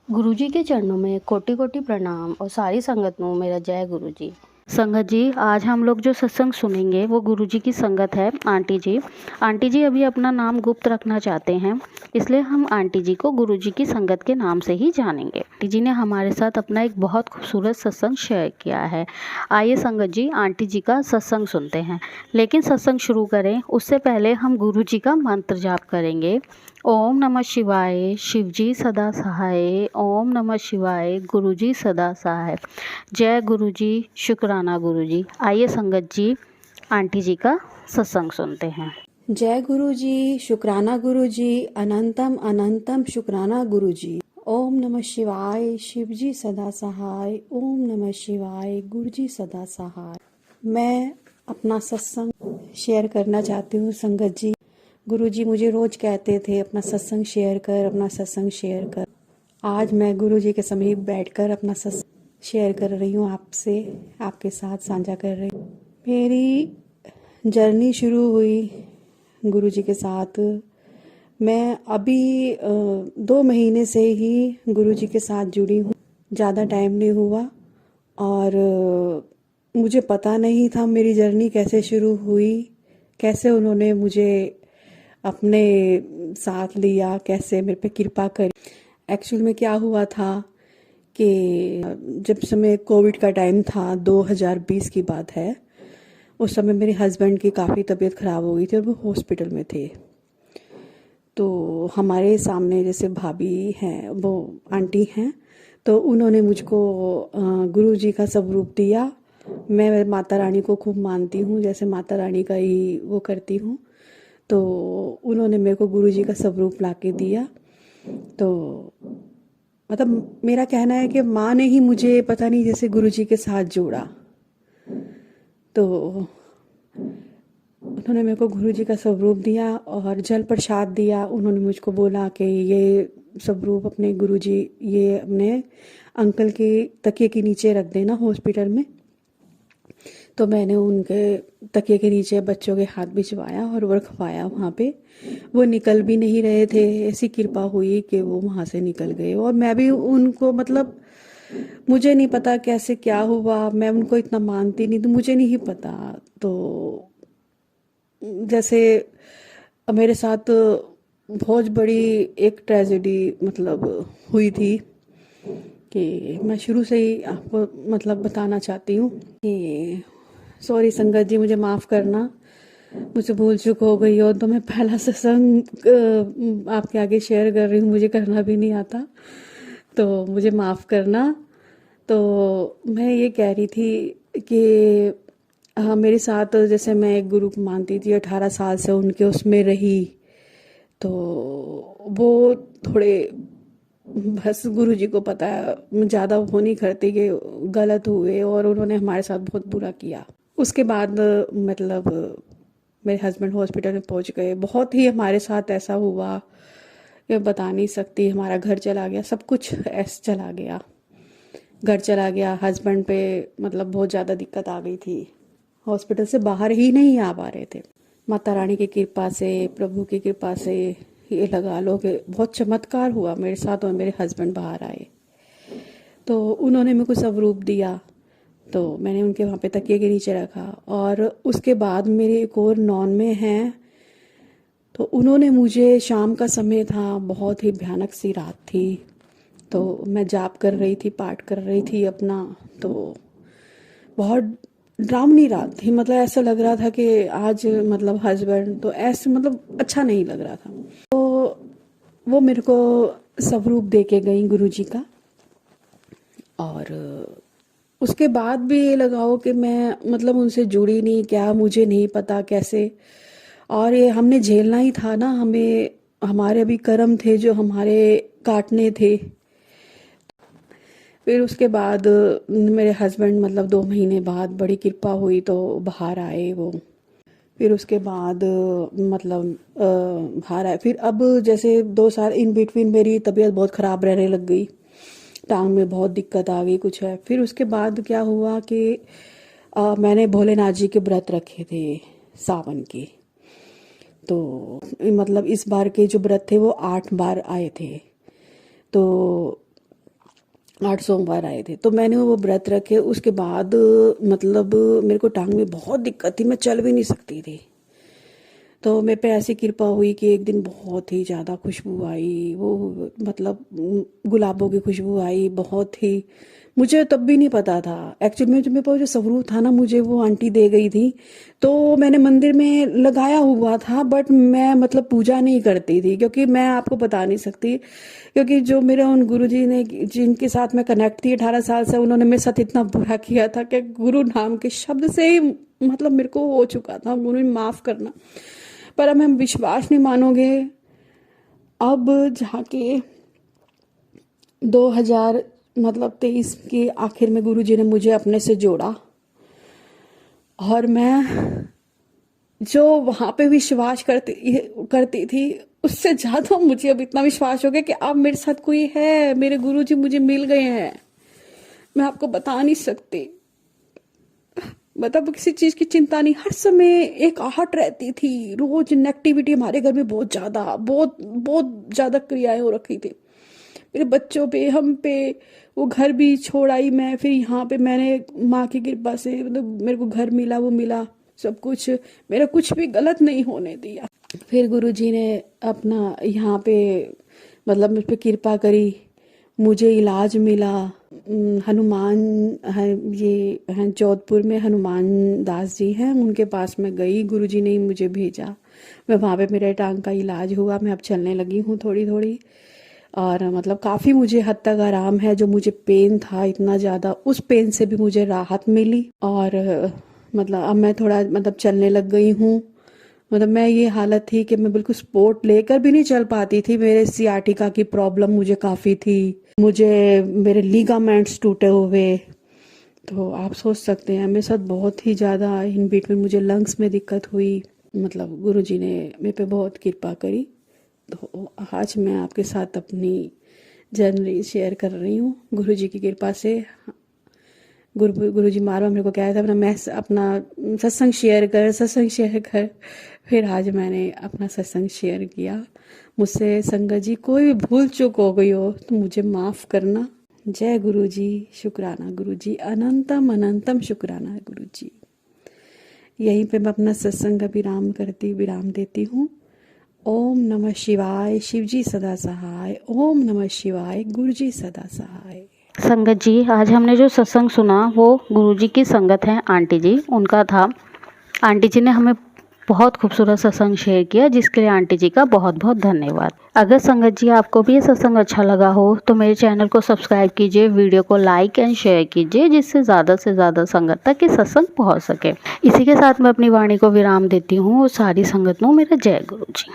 गुरुजी के चरणों में कोटि कोटि प्रणाम और सारी संगत ਨੂੰ मेरा जय गुरु जी। संगत जी, आज हम लोग जो सत्संग सुनेंगे वो गुरुजी की संगत है आंटी जी। आंटी जी अभी अपना नाम गुप्त रखना चाहते हैं, इसलिए हम आंटी जी को गुरुजी की संगत के नाम से ही जानेंगे। आंटी जी ने हमारे साथ अपना एक बहुत खूबसूरत सत्संग शेयर किया है। आइए संगत जी आंटी जी का सत्संग सुनते हैं, लेकिन सत्संग शुरू करें उससे पहले हम गुरुजी का मंत्र जाप करेंगे। ओम नमः शिवाय, शिवजी सदा सहाय। ओम नमः शिवाय, गुरुजी सदा सहाय। जय गुरुजी, शुक्राना गुरुजी। आइए संगत जी आंटी जी का सत्संग सुनते हैं। जय गुरु जी, शुक्राना गुरु जी, अनंतम अनंतम शुक्राना गुरु जी। ओम नमः शिवाय, शिव जी सदा सहाय। ओम नमः शिवाय, गुरु जी सदा सहाय। मैं अपना सत्संग शेयर करना चाहती हूँ संगत जी। गुरु जी मुझे रोज कहते थे अपना सत्संग शेयर कर, अपना सत्संग शेयर कर। आज मैं गुरु जी के समीप बैठकर अपना सत्संग शेयर कर रही हूँ, आपसे आपके साथ साझा कर रही हूँ। मेरी जर्नी शुरू हुई गुरु जी के साथ। मैं अभी 2 महीने से ही गुरु जी के साथ जुड़ी हूँ, ज़्यादा टाइम नहीं हुआ। और मुझे पता नहीं था मेरी जर्नी कैसे शुरू हुई, कैसे उन्होंने मुझे अपने साथ लिया, कैसे मेरे पे कृपा करी। एक्चुअल में क्या हुआ था कि जब समय कोविड का टाइम था, 2020 की बात है, उस समय मेरे हस्बैंड की काफ़ी तबीयत ख़राब हो गई थी और वो हॉस्पिटल में थे। तो हमारे सामने जैसे भाभी हैं, वो आंटी हैं, तो उन्होंने मुझको गुरु जी का स्वरूप दिया। मैं माता रानी को खूब मानती हूँ, जैसे माता रानी का ही वो करती हूँ। तो उन्होंने मेरे को गुरु जी का स्वरूप ला के दिया। तो मतलब मेरा कहना है कि माँ ने ही मुझे पता नहीं जैसे गुरु जी के साथ जोड़ा। तो उन्होंने मेरे को गुरु जी का स्वरूप दिया और जल प्रसाद दिया। उन्होंने मुझको बोला कि ये स्वरूप अपने गुरु जी, ये अपने अंकल के तकिए के नीचे रख देना हॉस्पिटल में। तो मैंने उनके तकिए के नीचे बच्चों के हाथ भिजवाया और वो रखवाया वहाँ पे। वो निकल भी नहीं रहे थे, ऐसी कृपा हुई कि वो वहाँ से निकल गए। और मैं भी उनको मतलब मुझे नहीं पता कैसे क्या हुआ, मैं उनको इतना मानती नहीं, तो मुझे नहीं पता। तो जैसे मेरे साथ बहुत बड़ी एक ट्रेजेडी मतलब हुई थी कि मैं शुरू से ही आपको मतलब बताना चाहती हूँ कि सॉरी संगत जी, मुझे माफ़ करना, मुझसे भूल चूक हो गई हो। तो मैं पहला सत्संग आपके आगे शेयर कर रही हूँ, मुझे करना भी नहीं आता, तो मुझे माफ़ करना। तो मैं ये कह रही थी कि हाँ, मेरे साथ जैसे मैं एक गुरु को मानती थी, 18 साल से उनके उसमें रही। तो वो थोड़े बस गुरु जी को पता है, ज़्यादा वो नहीं करती कि गलत हुए, और उन्होंने हमारे साथ बहुत बुरा किया। उसके बाद मतलब मेरे हस्बैंड हॉस्पिटल में पहुंच गए। बहुत ही हमारे साथ ऐसा हुआ कि बता नहीं सकती। हमारा घर चला गया, सब कुछ ऐसे चला गया। घर चला गया, हस्बैंड पे मतलब बहुत ज़्यादा दिक्कत आ गई थी, हॉस्पिटल से बाहर ही नहीं आ पा रहे थे। माता रानी की कृपा से, प्रभु की कृपा से ये लगा लो कि बहुत चमत्कार हुआ मेरे साथ और मेरे हस्बैंड बाहर आए। तो उन्होंने मेरे को स्वरूप दिया, तो मैंने उनके वहाँ पे तकिए के नीचे रखा। और उसके बाद मेरे एक और नॉन में हैं, तो उन्होंने मुझे, शाम का समय था, बहुत ही भयानक सी रात थी, तो मैं जाप कर रही थी, पाठ कर रही थी अपना। तो बहुत डरावनी रात थी, मतलब ऐसा लग रहा था कि आज मतलब हस्बैंड तो ऐसे मतलब अच्छा नहीं लग रहा था। तो वो मेरे को स्वरूप दे के गई गुरु जी का। और उसके बाद भी ये लगाओ कि मैं मतलब उनसे जुड़ी नहीं, क्या मुझे नहीं पता कैसे। और ये हमने झेलना ही था ना, हमें हमारे अभी कर्म थे जो हमारे काटने थे। फिर उसके बाद मेरे हस्बैंड मतलब 2 महीने बाद बड़ी कृपा हुई तो बाहर आए वो। फिर उसके बाद मतलब बाहर आए। फिर अब जैसे 2 साल इन बिटवीन मेरी तबीयत बहुत ख़राब रहने लग गई, टांग में बहुत दिक्कत आ गई कुछ है। फिर उसके बाद क्या हुआ कि मैंने भोलेनाथ जी के व्रत रखे थे सावन के। तो मतलब इस बार के जो व्रत थे वो 8 बार आए थे। तो 8 सोमवार आए थे, तो मैंने वो व्रत रखे। उसके बाद मतलब मेरे को टांग में बहुत दिक्कत थी, मैं चल भी नहीं सकती थी। तो मेरे पे ऐसी कृपा हुई कि एक दिन बहुत ही ज़्यादा खुशबू आई, वो मतलब गुलाबों की खुशबू आई बहुत ही। मुझे तब भी नहीं पता था एक्चुअली में, जो मेरे पास जो स्वरूप था ना, मुझे वो आंटी दे गई थी। तो मैंने मंदिर में लगाया हुआ था, बट मैं मतलब पूजा नहीं करती थी, क्योंकि मैं आपको बता नहीं सकती, क्योंकि जो मेरे उन गुरुजी ने, जिनके साथ मैं कनेक्ट थी 18 साल से, उन्होंने मेरे साथ इतना बुरा किया था कि गुरु नाम के शब्द से ही मतलब मेरे को हो चुका था, गुरु माफ करना। पर अब हम विश्वास नहीं मानोगे, अब जाके 2000 मतलब 23 के आखिर में गुरुजी ने मुझे अपने से जोड़ा, और मैं जो वहां पे विश्वास करती थी, उससे ज्यादा मुझे अब इतना विश्वास हो गया कि अब मेरे साथ कोई है, मेरे गुरुजी मुझे मिल गए हैं। मैं आपको बता नहीं सकती, मतलब किसी चीज की चिंता नहीं, हर समय एक आहट रहती थी। रोज नेगेटिविटी हमारे घर में बहुत ज्यादा, बहुत बहुत ज्यादा क्रियाएं हो रखी थी मेरे बच्चों पे, हम पे। वो घर भी छोड़ आई मैं, फिर यहाँ पे मैंने माँ की कृपा से मतलब मेरे को घर मिला, वो मिला सब कुछ, मेरा कुछ भी गलत नहीं होने दिया। फिर गुरुजी ने अपना यहाँ पे मतलब मुझ पे कृपा करी, मुझे इलाज मिला। हनुमान है, ये हैं जोधपुर में, हनुमान दास जी हैं, उनके पास मैं गई, गुरुजी ने ही मुझे भेजा। मैं वहाँ पे मेरे टांग का इलाज हुआ, मैं अब चलने लगी हूँ थोड़ी थोड़ी, और मतलब काफ़ी मुझे हद तक आराम है। जो मुझे पेन था इतना ज़्यादा, उस पेन से भी मुझे राहत मिली, और मतलब अब मैं थोड़ा मतलब चलने लग गई हूँ। मतलब मैं ये हालत थी कि मैं बिल्कुल सपोर्ट लेकर भी नहीं चल पाती थी, मेरे सियाटिका की प्रॉब्लम मुझे काफ़ी थी, मुझे मेरे लीगामेंट्स टूटे हुए। तो आप सोच सकते हैं मेरे साथ बहुत ही ज़्यादा इन बीट में मुझे लंग्स में दिक्कत हुई। मतलब गुरुजी ने मेरे पे बहुत कृपा करी। तो आज मैं आपके साथ अपनी जर्नी शेयर कर रही हूँ गुरुजी की कृपा से। गुरुजी मारो मेरे को कहा था अपना सत्संग शेयर कर। फिर आज मैंने अपना सत्संग शेयर किया। मुझसे संगत जी कोई भी भूल चूक हो गई हो तो मुझे माफ़ करना। जय गुरुजी, शुक्राना गुरुजी, अनंतम अनंतम शुक्राना गुरुजी। यहीं पे मैं अपना सत्संग का विराम देती हूँ। ओम नमः शिवाय, शिवजी सदा सहाय। ओम नमः शिवाय, गुरुजी सदा सहाय। संगत जी, आज हमने जो सत्संग सुना वो गुरुजी की संगत हैं आंटी जी, उनका था। आंटी जी ने हमें बहुत खूबसूरत सत्संग शेयर किया, जिसके लिए आंटी जी का बहुत बहुत धन्यवाद। अगर संगत जी आपको भी ये सत्संग अच्छा लगा हो तो मेरे चैनल को सब्सक्राइब कीजिए, वीडियो को लाइक एंड शेयर कीजिए, जिससे ज़्यादा से ज़्यादा संगत तक ये सत्संग पहुँच सके। इसी के साथ मैं अपनी वाणी को विराम देती हूँ और सारी संगत को मेरा जय गुरु जी।